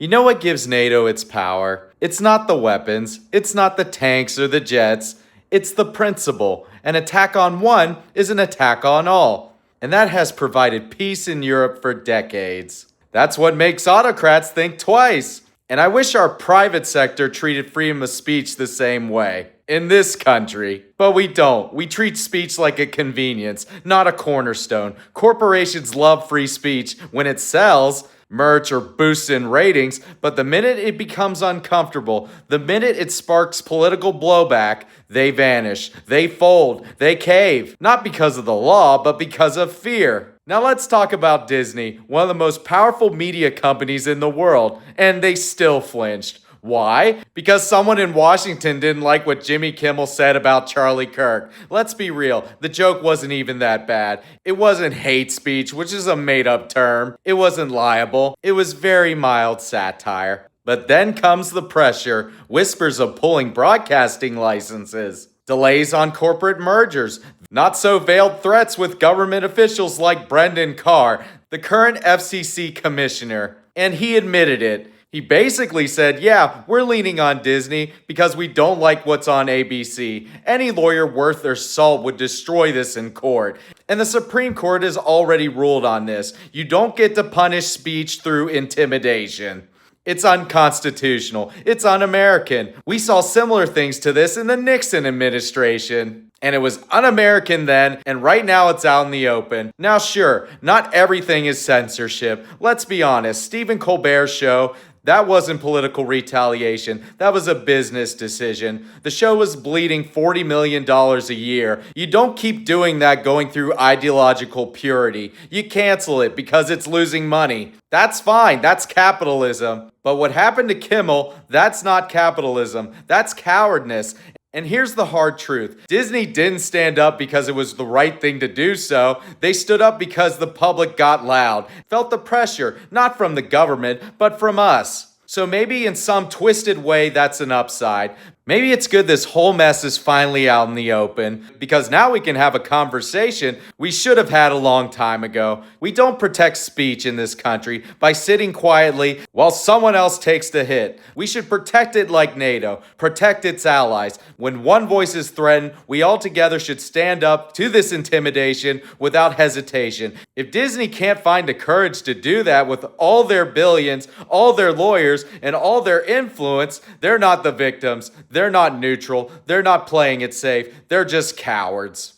You know what gives NATO its power? It's not the weapons, it's not the tanks or the jets, it's the principle. An attack on one is an attack on all. And that has provided peace in Europe for decades. That's what makes autocrats think twice. And I wish our private sector treated freedom of speech the same way. In this country. But we don't. We treat speech like a convenience, not a cornerstone. Corporations love free speech when it sells merch or boosts in ratings, but the minute it becomes uncomfortable, the minute it sparks political blowback, they vanish, they fold, they cave. Not because of the law, but because of fear. Now let's talk about Disney, one of the most powerful media companies in the world, and they still flinched. Why? Because someone in Washington didn't like what Jimmy Kimmel said about Charlie Kirk. Let's be real, the joke wasn't even that bad. It wasn't hate speech, which is a made-up term. It wasn't liable. It was very mild satire. But then comes the pressure, whispers of pulling broadcasting licenses, delays on corporate mergers, not so veiled threats with government officials like Brendan Carr, the current FCC commissioner. And he admitted it. He basically said, yeah, we're leaning on Disney because we don't like what's on ABC. Any lawyer worth their salt would destroy this in court. And the Supreme Court has already ruled on this. You don't get to punish speech through intimidation. It's unconstitutional. It's un-American. We saw similar things to this in the Nixon administration. And it was un-American then, and right now it's out in the open. Now sure, not everything is censorship. Let's be honest, Stephen Colbert's show, that wasn't political retaliation. That was a business decision. The show was bleeding $40 million a year. You don't keep doing that going through ideological purity. You cancel it because it's losing money. That's fine. That's capitalism. But what happened to Kimmel, that's not capitalism. That's cowardness. And here's the hard truth. Disney didn't stand up because it was the right thing to do so. They stood up because the public got loud, felt the pressure, not from the government, but from us. So maybe in some twisted way, that's an upside. Maybe it's good this whole mess is finally out in the open, because now we can have a conversation we should have had a long time ago. We don't protect speech in this country by sitting quietly while someone else takes the hit. We should protect it like NATO, protect its allies. When one voice is threatened, we all together should stand up to this intimidation without hesitation. If Disney can't find the courage to do that with all their billions, all their lawyers, and all their influence, they're not the victims. They're not neutral. They're not playing it safe. They're just cowards.